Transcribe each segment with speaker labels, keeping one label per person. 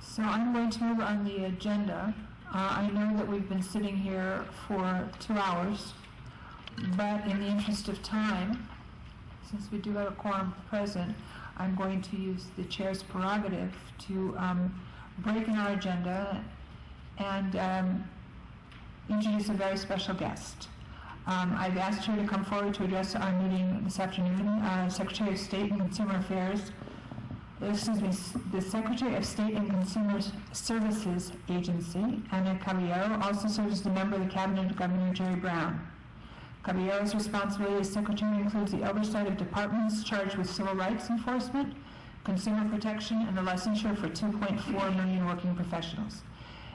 Speaker 1: So I'm going to move on the agenda. I know that we've been sitting here for 2 hours, but in the interest of time, since we do have a quorum present, I'm going to use the chair's prerogative to break in our agenda and introduce a very special guest. I've asked her to come forward to address our meeting this afternoon. Secretary of State and Consumer Affairs, the Secretary of State and Consumer Services Agency, Anna Caballero, also serves as a member of the Cabinet of Governor Jerry Brown. Caballero's responsibility as Secretary includes the oversight of departments charged with civil rights enforcement, consumer protection, and the licensure for 2.4 million working professionals.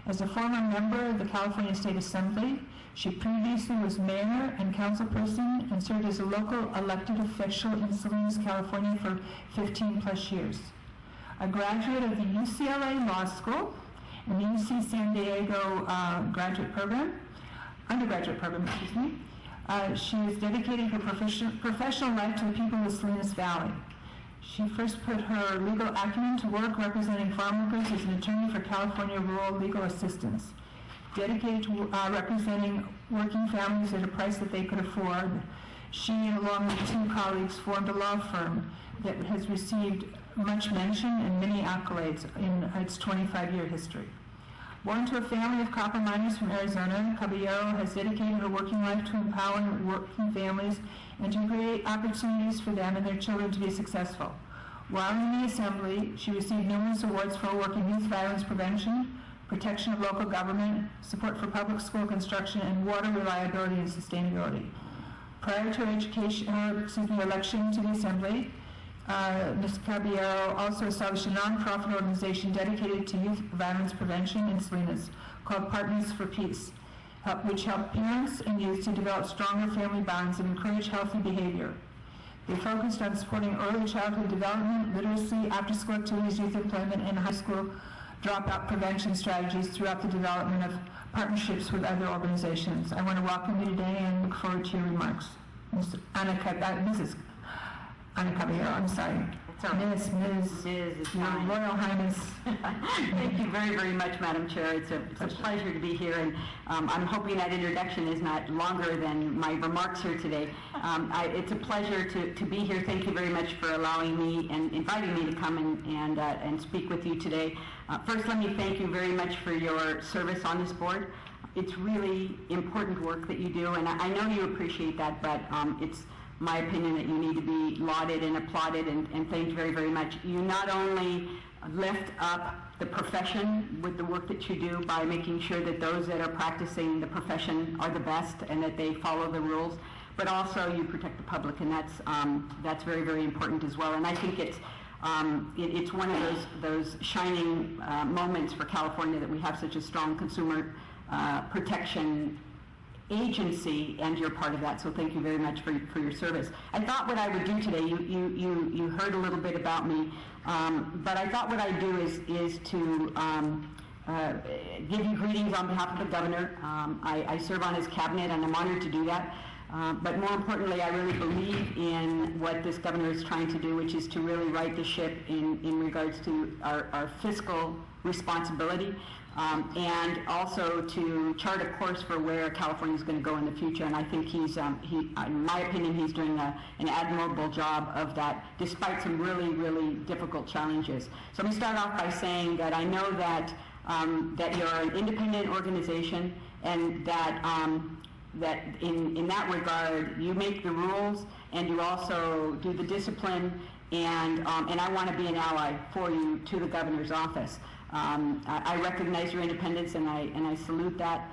Speaker 1: As a former member of the California State Assembly, she previously was mayor and councilperson and served as a local elected official in Salinas, California for 15 plus years. A graduate of the UCLA Law School and the UC San Diego undergraduate program, she has dedicated her professional life to the people of the Salinas Valley. She first put her legal acumen to work representing farm workers as an attorney for California Rural Legal Assistance, dedicated to representing working families at a price that they could afford. She, along with 2 colleagues, formed a law firm that has received much mention and many accolades in its 25-year history. Born to a family of copper miners from Arizona, Caballero has dedicated her working life to empowering working families and to create opportunities for them and their children to be successful. While in the Assembly, she received numerous awards for her work in youth violence prevention, protection of local government, support for public school construction, and water reliability and sustainability. Prior to her election to the Assembly, Ms. Caballero also established a nonprofit organization dedicated to youth violence prevention in Salinas called Partners for Peace, which help parents and youth to develop stronger family bonds and encourage healthy behavior. They focused on supporting early childhood development, literacy, after-school activities, youth employment, and high school dropout prevention strategies throughout the development of partnerships with other organizations. I want to welcome you today and look forward to your remarks. Mrs. Anna Caballero, I'm sorry. Ms. Your Royal Highness.
Speaker 2: Thank you very, very much, Madam Chair. It's a pleasure to be here, and I'm hoping that introduction is not longer than my remarks here today. It's a pleasure to be here. Thank you very much for allowing me and inviting me to come and speak with you today. First, let me thank you very much for your service on this board. It's really important work that you do, and I know you appreciate that, but it's my opinion that you need to be lauded and applauded and thanked very, very much. You not only lift up the profession with the work that you do by making sure that those that are practicing the profession are the best and that they follow the rules, but also you protect the public, and that's very, very important as well. And I think it's one of those shining moments for California that we have such a strong consumer protection agency, and you're part of that, so thank you very much for your service. I thought what I would do today, you heard a little bit about me, but I thought what I'd do is to give you greetings on behalf of the governor. I serve on his cabinet, and I'm honored to do that. But more importantly, I really believe in what this governor is trying to do, which is to really right the ship in regards to our fiscal responsibility, and also to chart a course for where California is going to go in the future. And I think in my opinion, he's doing an admirable job of that, despite some really, really difficult challenges. So let me start off by saying that I know that that you're an independent organization, and that that in that regard, you make the rules and you also do the discipline, and I want to be an ally for you to the governor's office. I recognize your independence, and I salute that,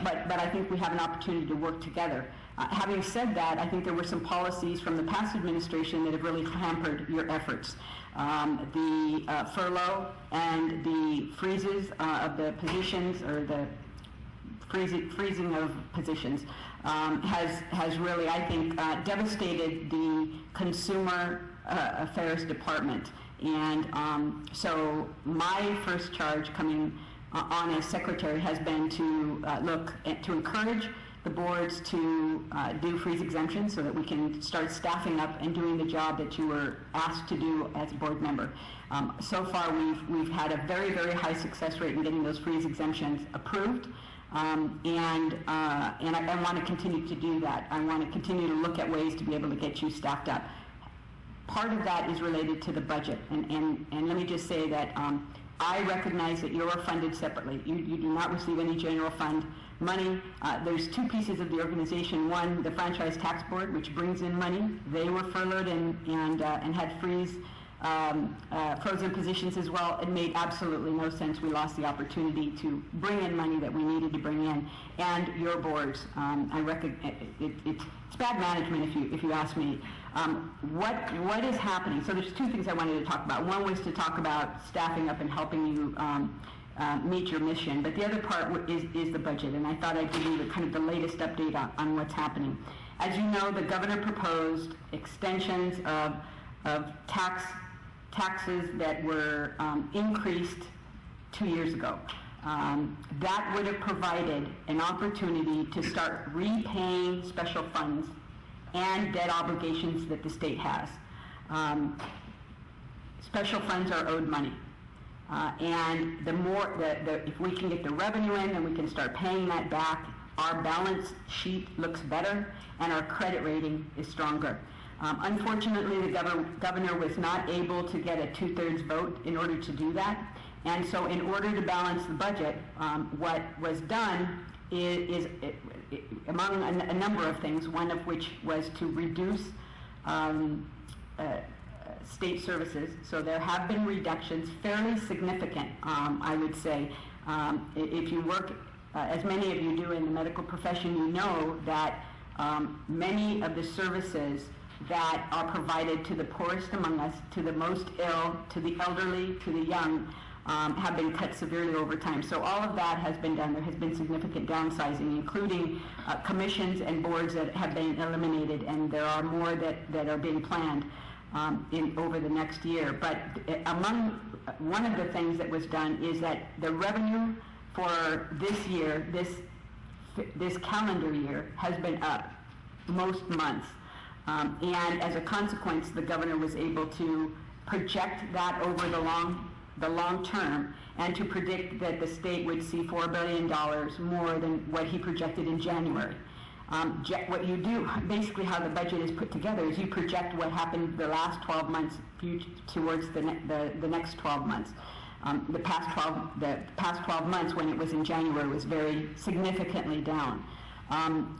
Speaker 2: but I think we have an opportunity to work together. Having said that, I think there were some policies from the past administration that have really hampered your efforts. The furlough and the freezes of the positions, or the freezing of positions, has really, I think, devastated the Consumer Affairs Department. And so my first charge coming on as secretary has been to to encourage the boards to do freeze exemptions so that we can start staffing up and doing the job that you were asked to do as a board member. So far, we've had a very, very high success rate in getting those freeze exemptions approved. And I want to continue to do that. I want to continue to look at ways to be able to get you staffed up. Part of that is related to the budget, and let me just say that I recognize that you're funded separately. You do not receive any general fund money. There's two pieces of the organization. One, the Franchise Tax Board, which brings in money. They were furloughed and had frozen positions as well. It made absolutely no sense. We lost the opportunity to bring in money that we needed to bring in. And your boards, I recognize it's bad management if you ask me. What is happening? So there's two things I wanted to talk about. One was to talk about staffing up and helping you meet your mission, but the other part is the budget, and I thought I'd give you the latest update on what's happening. As you know, the governor proposed extensions of taxes that were increased 2 years ago. That would have provided an opportunity to start repaying special funds and debt obligations that the state has. Special funds are owed money. And if we can get the revenue in, then we can start paying that back. Our balance sheet looks better, and our credit rating is stronger. Unfortunately, the governor was not able to get a 2/3 vote in order to do that. And so in order to balance the budget, what was done is among a number of things, one of which was to reduce state services. So there have been reductions, fairly significant, I would say. If you work, as many of you do in the medical profession, you know that many of the services that are provided to the poorest among us, to the most ill, to the elderly, to the young, have been cut severely over time. So all of that has been done. There has been significant downsizing, including commissions and boards that have been eliminated, and there are more that are being planned over the next year. But one of the things that was done is that the revenue for this year, this calendar year, has been up most months. And as a consequence, the governor was able to project that over the long term, and to predict that the state would see $4 billion more than what he projected in January. What you do, basically how the budget is put together, is you project what happened the last 12 months towards the next 12 months. The past 12 months, when it was in January, was very significantly down.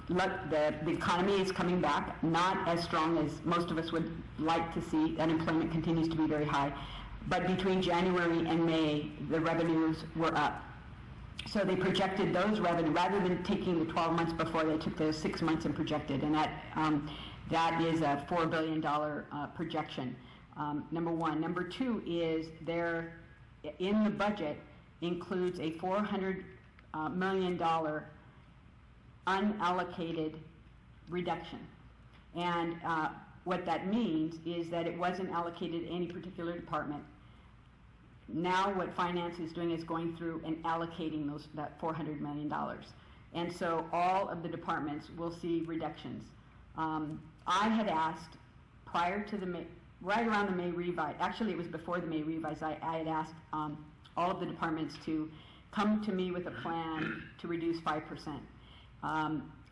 Speaker 2: The economy is coming back, not as strong as most of us would like to see. Unemployment continues to be very high. But between January and May, the revenues were up. So they projected those revenue, rather than taking the 12 months before, they took the 6 months and projected, and that is a $4 billion projection, number one. Number two is there, in the budget, includes a $400 million unallocated reduction. And what that means is that it wasn't allocated to any particular department. Now what finance is doing is going through and allocating that $400 million. And so all of the departments will see reductions. I had asked prior to right around the May revise, actually it was before the May revise, I had asked all of the departments to come to me with a plan to reduce 5%.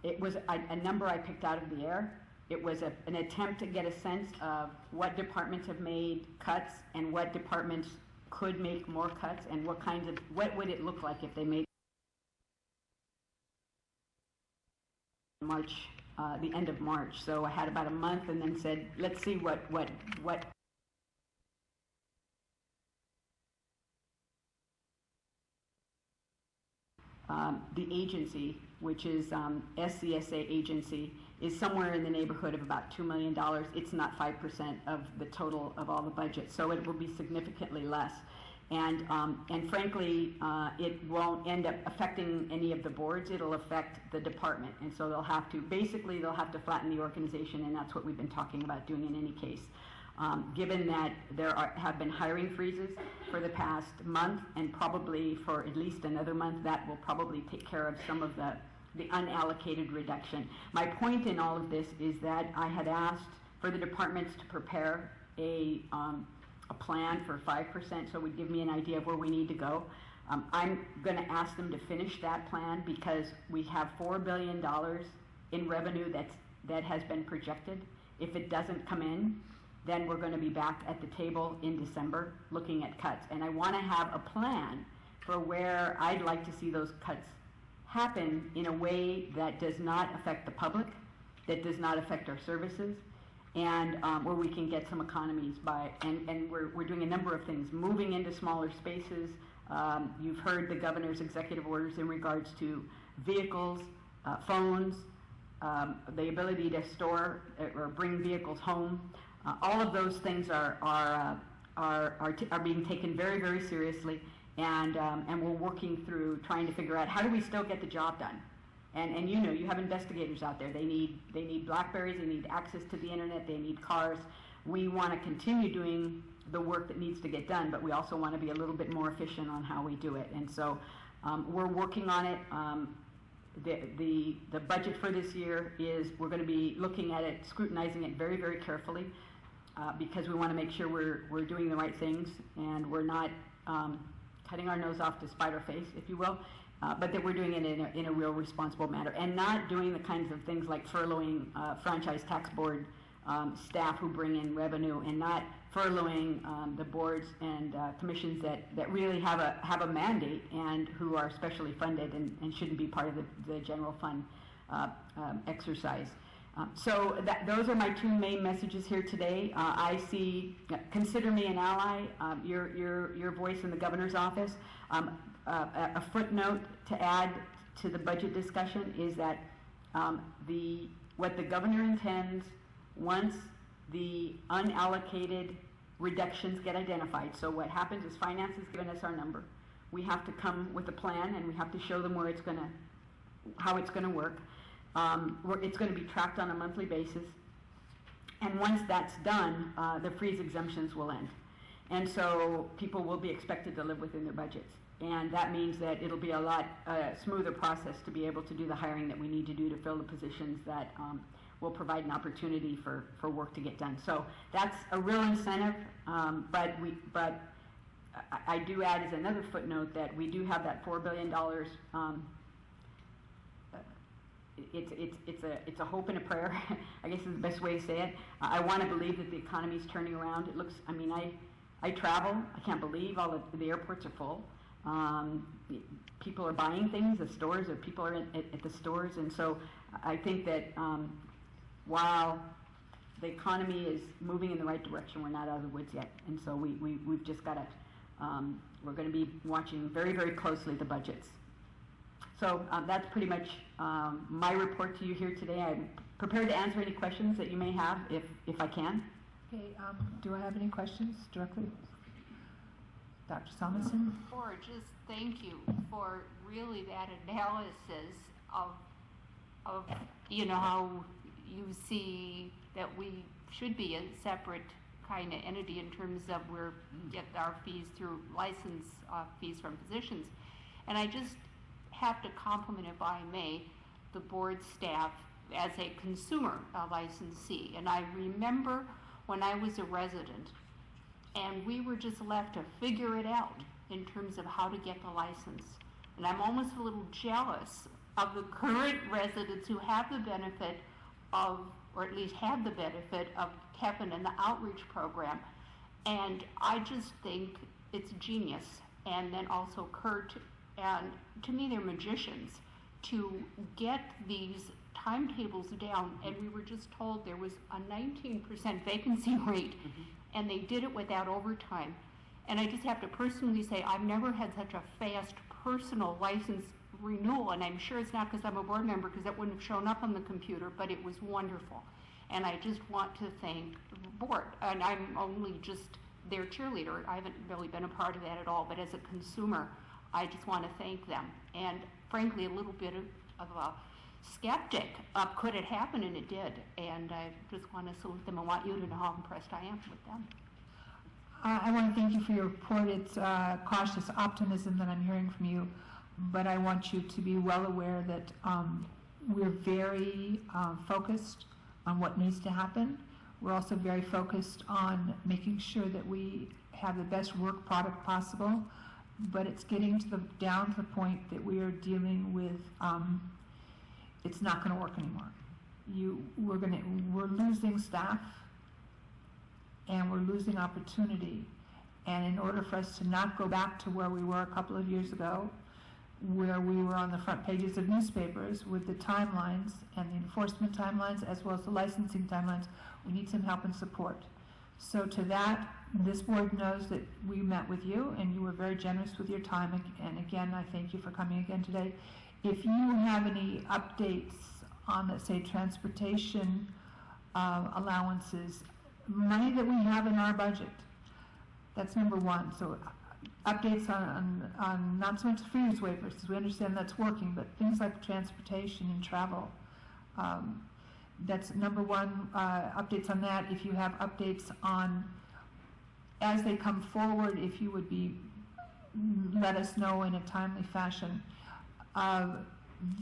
Speaker 2: It was a number I picked out of the air. It was an attempt to get a sense of what departments have made cuts and what departments could make more cuts, and what would it look like if they made the end of March. So I had about a month, and then said, let's see what the agency, which is SCSA agency, is somewhere in the neighborhood of about $2 million. It's not 5% of the total of all the budget, so it will be significantly less. And frankly, it won't end up affecting any of the boards. It'll affect the department, and so they'll have to flatten the organization, and that's what we've been talking about doing in any case. Given that there have been hiring freezes for the past month, and probably for at least another month, that will probably take care of some of the unallocated reduction. My point in all of this is that I had asked for the departments to prepare a a plan for 5%, so it would give me an idea of where we need to go. I'm going to ask them to finish that plan because we have $4 billion in revenue that has been projected. If it doesn't come in, then we're going to be back at the table in December looking at cuts. And I want to have a plan for where I'd like to see those cuts happen in a way that does not affect the public, that does not affect our services, and where we can get some economies by, and we're doing a number of things, moving into smaller spaces. You've heard the governor's executive orders in regards to vehicles, phones, the ability to store or bring vehicles home. All of those things are being taken very, very seriously, and we're working through trying to figure out how do we still get the job done. And you know, you have investigators out there. They need BlackBerries. They need access to the internet. They need cars. We want to continue doing the work that needs to get done, but we also want to be a little bit more efficient on how we do it. And so we're working on it. The budget for this year is we're going to be looking at it, scrutinizing it very, very carefully, because we want to make sure we're doing the right things and we're not cutting our nose off to spite our face, if you will. But that we're doing it in a real responsible manner, and not doing the kinds of things like furloughing franchise tax board staff who bring in revenue, and not furloughing the boards and commissions that really have a mandate and who are specially funded and shouldn't be part of the general fund exercise. So those are my two main messages here today. I see, consider me an ally, your voice in the governor's office. A footnote to add to the budget discussion is that what the governor intends once the unallocated reductions get identified. So what happens is finance has given us our number. We have to come with a plan and we have to show them how it's going to work. It's going to be tracked on a monthly basis. And once that's done, the freeze exemptions will end. And so people will be expected to live within their budgets. And that means that it'll be a lot smoother process to be able to do the hiring that we need to do to fill the positions that will provide an opportunity for work to get done. So that's a real incentive, but I do add as another footnote that we do have that $4 billion. It's a hope and a prayer, I guess is the best way to say it. I want to believe that the economy's turning around. It looks, I mean, I travel. I can't believe all of the airports are full. People are buying things, people are at the stores, and so I think that while the economy is moving in the right direction, we're not out of the woods yet, and so we've just got to, we're going to be watching very, very closely the budgets. So that's pretty much my report to you here today. I'm prepared to answer any questions that you may have if I can.
Speaker 1: Okay, do I have any questions directly? Dr. Salmonson?
Speaker 3: Or just thank you for really that analysis of you know, how you see that we should be a separate kind of entity in terms of we're get our fees through license fees from physicians. And I just have to compliment, if I may, the board staff as a consumer licensee. And I remember when I was a resident, and we were just left to figure it out in terms of how to get the license. And I'm almost a little jealous of the current residents who have the benefit of, or at least had the benefit of Kevin and the outreach program. And I just think it's genius. And then also Kurt, and to me they're magicians, to get these timetables down. And we were just told there was a 19% vacancy rate. And they did it without overtime. And I just have to personally say I've never had such a fast personal license renewal, and I'm sure it's not because I'm a board member, because that wouldn't have shown up on the computer, but it was wonderful. And I just want to thank the board, and I'm only just their cheerleader. I haven't really been a part of that at all, but as a consumer, I just want to thank them. And frankly, a little bit of a skeptic of could it happen, and it did. And I just want to salute them and want you to know how impressed I am with them.
Speaker 1: I want to thank you for your report. It's cautious optimism that I'm hearing from you, but I want you to be well aware that we're very focused on what needs to happen. We're also very focused on making sure that we have the best work product possible, but it's getting down to the point that we are dealing with, it's not going to work anymore. We're losing staff, and we're losing opportunity. And in order for us to not go back to where we were a couple of years ago, where we were on the front pages of newspapers with the timelines and the enforcement timelines as well as the licensing timelines, we need some help and support. So to that, this board knows that we met with you and you were very generous with your time, and again, I thank you for coming again today. If you have any updates on, let's say, transportation allowances, money that we have in our budget, that's number one. So updates on not so much freeze waivers, because we understand that's working, but things like transportation and travel. That's number one, updates on that. If you have updates on, as they come forward, if you would let us know in a timely fashion.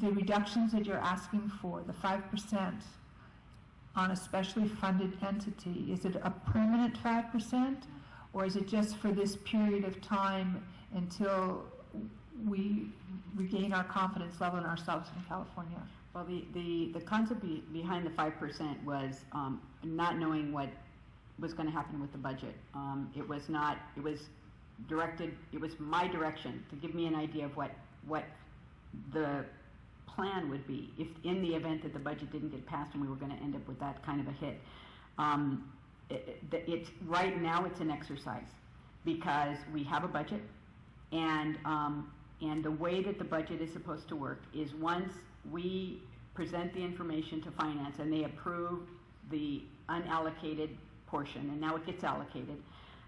Speaker 1: The reductions that you're asking for, the 5% on a specially funded entity, is it a permanent 5%? Or is it just for this period of time until we regain our confidence level in ourselves in California?
Speaker 2: Well, the concept behind the 5% was not knowing what was going to happen with the budget. It was my direction to give me an idea of what the plan would be if in the event that the budget didn't get passed and we were going to end up with that kind of a hit. Right now it's an exercise because we have a budget, and the way that the budget is supposed to work is once we present the information to finance and they approve the unallocated portion, and now it gets allocated.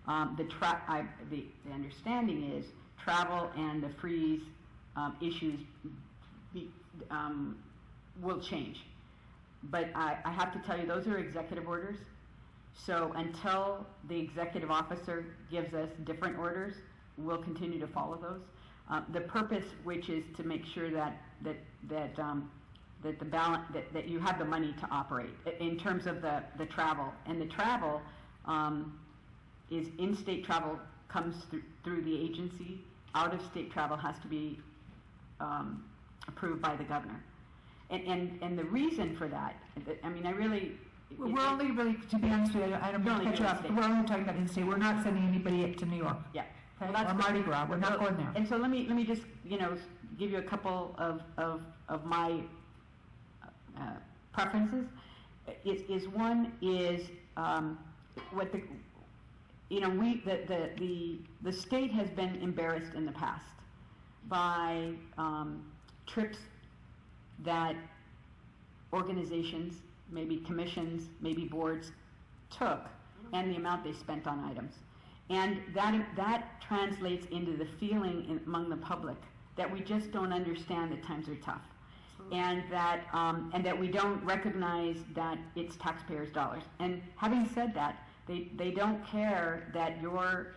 Speaker 2: The understanding is travel and the freeze issues will change, but I have to tell you, those are executive orders. So until the executive officer gives us different orders, we'll continue to follow those. The purpose, which is to make sure that you have the money to operate in terms of the travel, and the travel is in-state travel comes through the agency. Out-of-state travel has to be approved by the governor, and the reason for that, I mean, I really.
Speaker 1: We're only really, to be honest with you, I don't mean to cut you off, we're only talking about in-state. We're not sending anybody up to New York.
Speaker 2: Yeah.
Speaker 1: Okay?
Speaker 2: Well,
Speaker 1: or Mardi Gras. We're not going there.
Speaker 2: And so let me just, give you a couple of my preferences. One is what the state has been embarrassed in the past by trips that organizations, maybe commissions, maybe boards took, and the amount they spent on items. And that translates into the feeling among the public that we just don't understand that times are tough. And that we don't recognize that it's taxpayers' dollars. And having said that, they don't care that your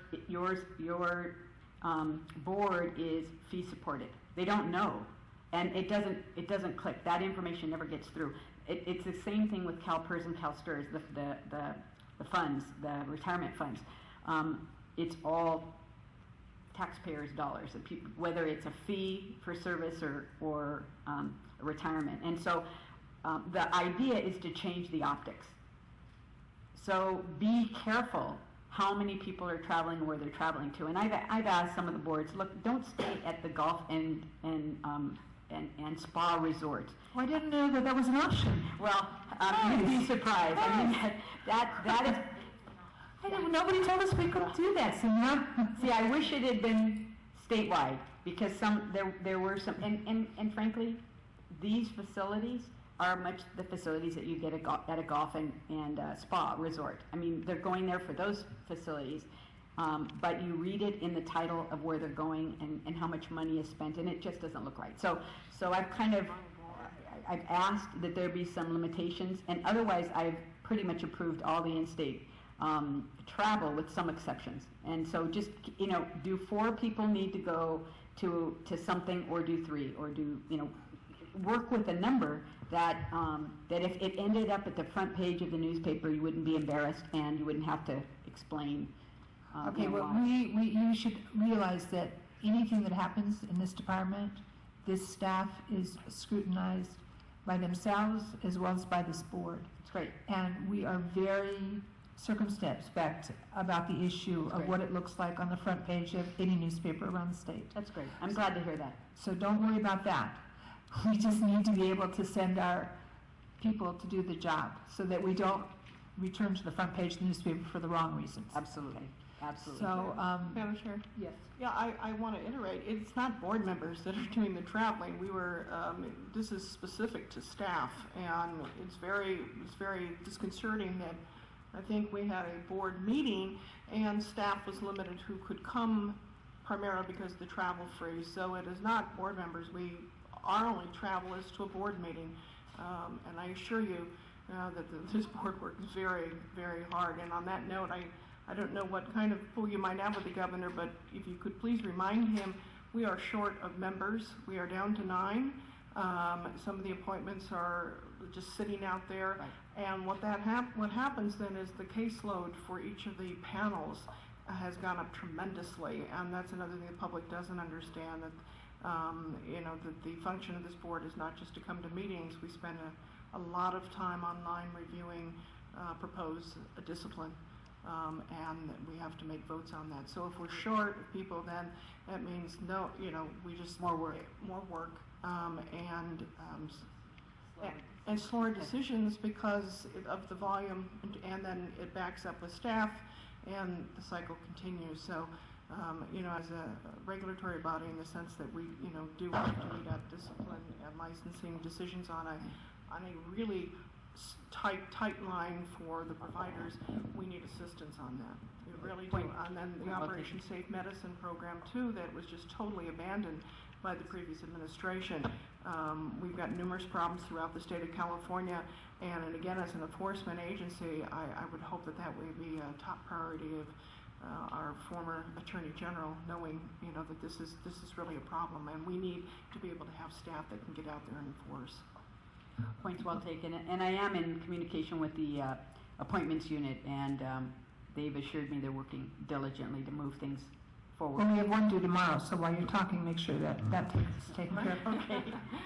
Speaker 2: board is fee supported. They don't know. And it doesn't click. That information never gets through. It's the same thing with CalPERS and CalSTRS, the funds, the retirement funds. It's all taxpayers' dollars, whether it's a fee for service or retirement. And so the idea is to change the optics. So be careful how many people are traveling and where they're traveling to. And I've asked some of the boards, look, don't stay at the golf and spa resorts.
Speaker 1: Well, I didn't know that was an option.
Speaker 2: Well, you'd be surprised. I mean, that is.
Speaker 1: I didn't, nobody told us we could do that. So now,
Speaker 2: see, I wish it had been statewide, because there were some, and frankly, these facilities are much the facilities that you get at a golf and spa resort. I mean, they're going there for those facilities, but you read it in the title of where they're going and how much money is spent, and it just doesn't look right. So I've asked that there be some limitations, and otherwise I've pretty much approved all the in-state travel with some exceptions. And so just, do 4 people need to go to something, or do 3, or do, work with a number that if it ended up at the front page of the newspaper, you wouldn't be embarrassed and you wouldn't have to explain
Speaker 1: Okay,
Speaker 2: you know,
Speaker 1: well, you should realize that anything that happens in this department, this staff is scrutinized by themselves as well as by this board.
Speaker 2: it's great.
Speaker 1: And we are very circumspect about the issue of
Speaker 2: Great.
Speaker 1: what it looks like on the front page of any newspaper around the state.
Speaker 2: That's great. I'm glad to hear that.
Speaker 1: So don't worry about that. We just need to be able to send our people to do the job so that we don't return to the front page of the newspaper for the wrong reasons.
Speaker 2: Absolutely. Absolutely.
Speaker 1: So,
Speaker 4: Madam Chair?
Speaker 1: yes.
Speaker 4: Yeah, I want to iterate, it's not board members that are doing the traveling. We were, this is specific to staff, and it's very disconcerting that I think we had a board meeting and staff was limited who could come primarily because of the travel freeze. So it is not board members. Our only travel is to a board meeting. And I assure you that this board work is very, very hard. And on that note, I don't know what kind of pull you might have with the governor, but if you could please remind him, we are short of members. We are down to 9. Some of the appointments are just sitting out there.
Speaker 2: Right.
Speaker 4: And what happens then is the caseload for each of the panels has gone up tremendously, and that's another thing the public doesn't understand, that that the function of this board is not just to come to meetings. We spend a lot of time online reviewing proposed discipline, and we have to make votes on that. So if we're short of people, then that means we just
Speaker 2: More work.
Speaker 4: And slower decisions because of the volume, and then it backs up with staff, and the cycle continues. So, as a regulatory body, in the sense that we, do have to meet out discipline and licensing decisions on a really tight line for the providers, we need assistance on that. We really do. And then the Operation Safe Medicine program too, that was just totally abandoned by the previous administration. We've got numerous problems throughout the state of California, and again, as an enforcement agency, I would hope that would be a top priority of our former Attorney General, knowing that this is really a problem, and we need to be able to have staff that can get out there and enforce.
Speaker 2: Points well taken. And I am in communication with the appointments unit, and they've assured me they're working diligently to move things forward.
Speaker 1: Well, we have one due tomorrow, so while you're talking, make sure that is taken care of.
Speaker 2: Okay.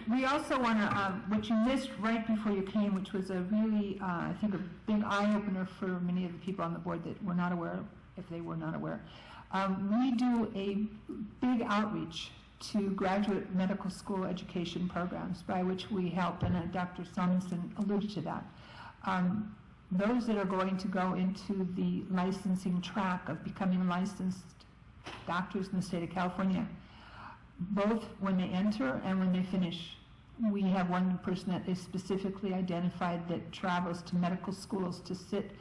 Speaker 1: We also want to, what you missed right before you came, which was a really, I think, a big eye-opener for many of the people on the board that were not aware, if they were not aware. We do a big outreach to graduate medical school education programs, by which we help, and Dr. Somensen alluded to that. Those that are going to go into the licensing track of becoming licensed doctors in the state of California, both when they enter and when they finish. We have one person that is specifically identified that travels to medical schools to sit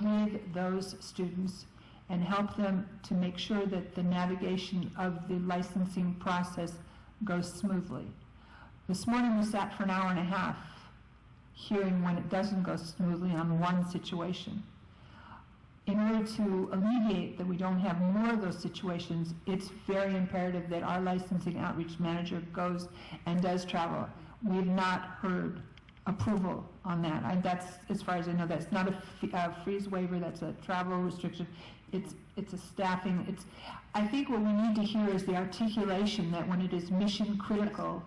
Speaker 1: with those students and help them to make sure that the navigation of the licensing process goes smoothly. This morning we sat for an hour and a half hearing when it doesn't go smoothly on one situation. In order to alleviate that we don't have more of those situations, it's very imperative that our licensing outreach manager goes and does travel. We have not heard approval on that. That's, as far as I know, that's not a freeze waiver, that's a travel restriction. It's a staffing. I think what we need to hear is the articulation that when it is mission critical,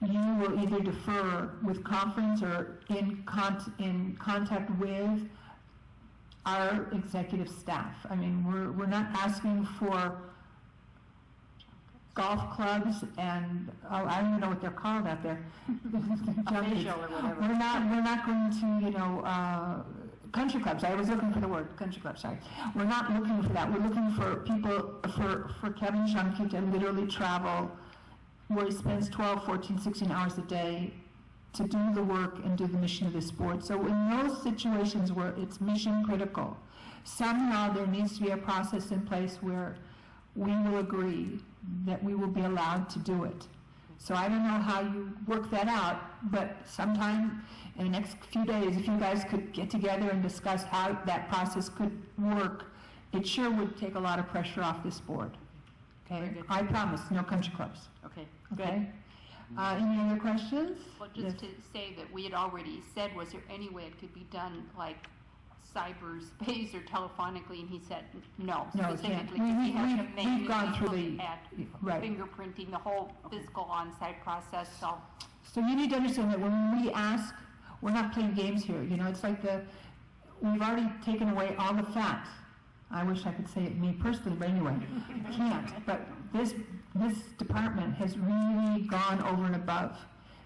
Speaker 1: you will either defer with conference or in contact with our executive staff. I mean, we're not asking for golf clubs and I don't even know what they're called out there.
Speaker 2: Facial or whatever.
Speaker 1: We're not going to country clubs. I was looking for the word country club. Sorry, we're not looking for that. We're looking for people for Kevin Junkie to literally travel where he spends 12, 14, 16 hours a day to do the work and do the mission of this board. So in those situations where it's mission critical, somehow there needs to be a process in place where we will agree that we will be allowed to do it. So I don't know how you work that out, but sometime in the next few days, if you guys could get together and discuss how that process could work, it sure would take a lot of pressure off this board. Okay? I promise, no country clubs.
Speaker 2: Okay.
Speaker 1: Okay? Any other questions?
Speaker 3: Well, just to say that we had already said, was there any way it could be done like cyberspace or telephonically, and he said no,
Speaker 1: No, it can't.
Speaker 3: specifically, 'cause he has to
Speaker 1: We've
Speaker 3: manually
Speaker 1: gone through
Speaker 3: look
Speaker 1: the-
Speaker 3: at
Speaker 1: right.
Speaker 3: fingerprinting, the whole physical on-site process, so.
Speaker 1: So you need to understand that when we ask, we're not playing games here, you know, it's like we've already taken away all the facts. I wish I could say it me personally, but anyway, I can't. But this department has really gone over and above,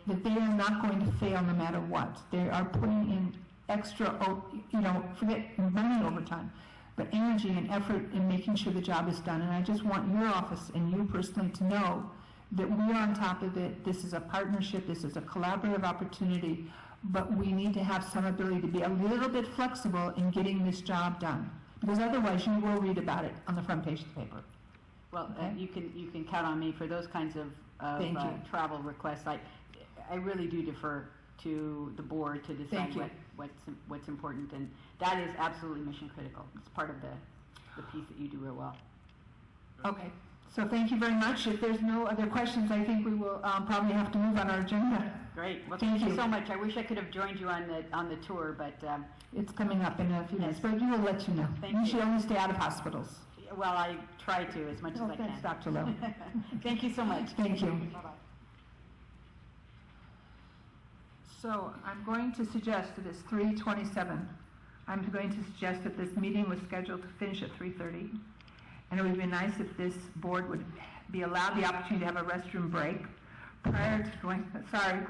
Speaker 1: that they are not going to fail no matter what. They are putting in extra, you know, forget money overtime, but energy and effort in making sure the job is done. And I just want your office and you personally to know that we are on top of it. This is a partnership, this is a collaborative opportunity, but we need to have some ability to be a little bit flexible in getting this job done. Because otherwise you will read about it on the front page of the paper.
Speaker 2: Well,
Speaker 1: Okay.
Speaker 2: you can count on me for those kinds of
Speaker 1: Thank you.
Speaker 2: travel requests. I really do defer to the board to
Speaker 1: Thank
Speaker 2: decide
Speaker 1: you.
Speaker 2: what's important, and that is absolutely mission critical. It's part of the piece that you do real well.
Speaker 1: Okay, so thank you very much. If there's no other questions, I think we will probably have to move on our agenda.
Speaker 2: Great. Well,
Speaker 1: Thank
Speaker 2: thank you
Speaker 1: you.
Speaker 2: so much. I wish I could have joined you on the tour, but
Speaker 1: It's coming up in a few minutes, but we will let you know.
Speaker 2: Thank
Speaker 1: You
Speaker 2: you.
Speaker 1: should only stay out of hospitals.
Speaker 2: well, I try to as much as
Speaker 1: Oh,
Speaker 2: I
Speaker 1: thanks,
Speaker 2: can.
Speaker 1: Dr. Lowe.
Speaker 2: Thank you so much.
Speaker 1: Thank you.
Speaker 2: Bye-bye.
Speaker 1: So I'm going to suggest that it's 3:27. I'm going to suggest that this meeting was scheduled to finish at 3:30. And it would be nice if this board would be allowed the opportunity to have a restroom break prior to going, sorry,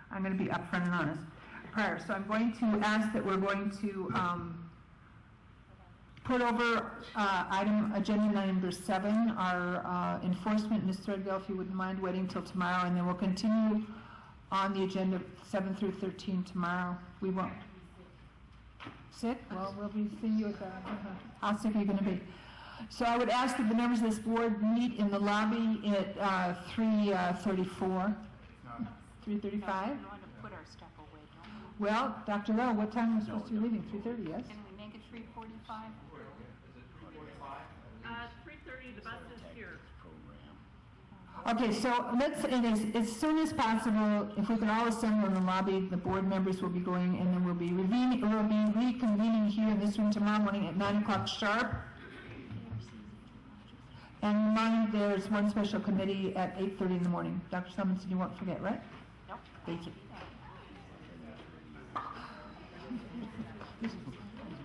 Speaker 1: I'm going to be upfront and honest, prior. So I'm going to ask that we're going to put over agenda number 7, our enforcement. Ms. Threadgill, if you wouldn't mind waiting till tomorrow, and then we'll continue on the agenda 7 through 13 tomorrow. We won't. Sick? Well, we'll be seeing you at that. How sick are you going to be? So I would ask that the members of this board meet in the lobby at 3:34. 3:35?
Speaker 3: We want to put our stuff away, don't we?
Speaker 1: Well, Dr. Lowe, what time are we supposed to be leaving? 3:30, yes?
Speaker 3: Can we make it 3:45?
Speaker 5: 3:30, the bus is here.
Speaker 1: Okay, so let's, and as soon as possible, if we can all assemble in the lobby, the board members will be going, and then we'll be reconvening here in this room tomorrow morning at 9 o'clock sharp. And mind, there's one special committee at 8:30 in the morning. Dr. Simonson, you won't forget, right?
Speaker 3: Nope.
Speaker 1: Thank you.
Speaker 6: There's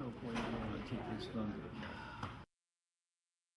Speaker 6: no point in take this thunder.